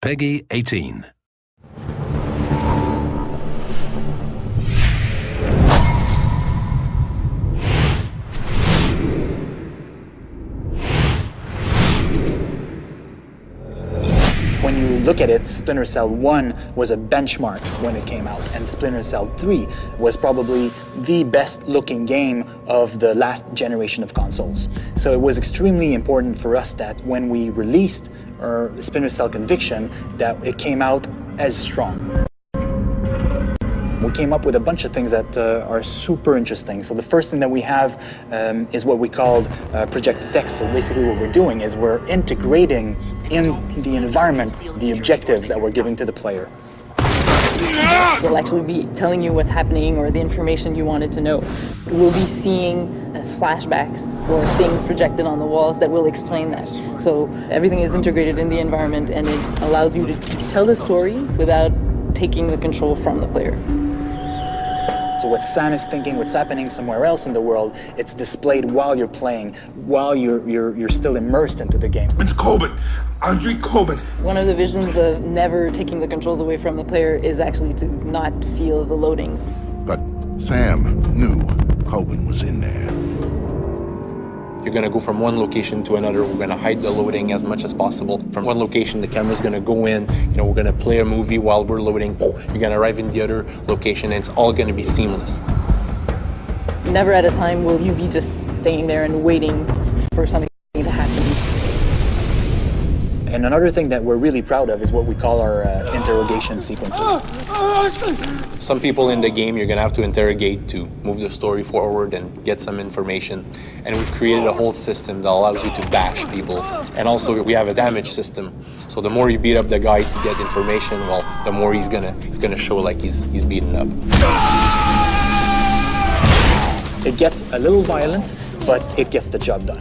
Peggy 18. When you look at it, Splinter Cell 1 was a benchmark when it came out, and Splinter Cell 3 was probably the best looking game of the last generation of consoles. So it was extremely important for us that when we released our Splinter Cell Conviction, that it came out as strong. We came up with a bunch of things that are super interesting. So the first thing that we have is what we called projected text. So basically what we're doing is we're integrating in the environment the objectives that we're giving to the player. We'll actually be telling you what's happening or the information you wanted to know. We'll be seeing flashbacks or things projected on the walls that will explain that. So everything is integrated in the environment, and it allows you to tell the story without taking the control from the player. So what Sam is thinking, what's happening somewhere else in the world, it's displayed while you're playing, while you're still immersed into the game. It's Coben, Andre Coben. One of the visions of never taking the controls away from the player is actually to not feel the loadings. But Sam knew Coben was in there. You're going to go from one location to another. We're going to hide the loading as much as possible. From one location, the camera's going to go in. We're going to play a movie while we're loading. You're going to arrive in the other location, and it's all going to be seamless. Never at a time will you be just staying there and waiting for something to happen. And another thing that we're really proud of is what we call our interrogation sequences. Some people in the game you're going to have to interrogate to move the story forward and get some information. And we've created a whole system that allows you to bash people. And also we have a damage system. So the more you beat up the guy to get information, well, the more he's gonna show like he's beaten up. It gets a little violent, but it gets the job done.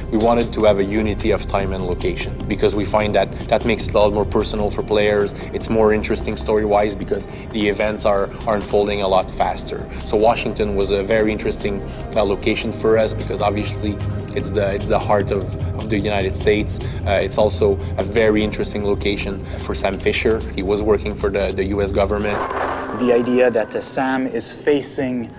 We wanted to have a unity of time and location because we find that that makes it a lot more personal for players. It's more interesting story-wise because the events are unfolding a lot faster. So Washington was a very interesting location for us because obviously it's the heart of the United States. It's also a very interesting location for Sam Fisher. He was working for the US government. The idea that Sam is facing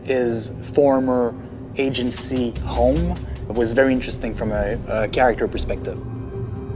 his former agency home was very interesting from a character perspective.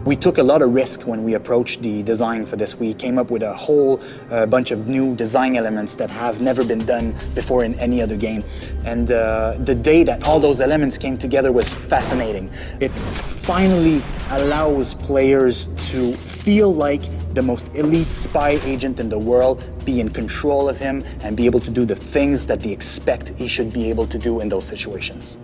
We took a lot of risk when we approached the design for this. We came up with a whole bunch of new design elements that have never been done before in any other game. And the day that all those elements came together was fascinating. It finally allows players to feel like the most elite spy agent in the world, be in control of him, and be able to do the things that they expect he should be able to do in those situations.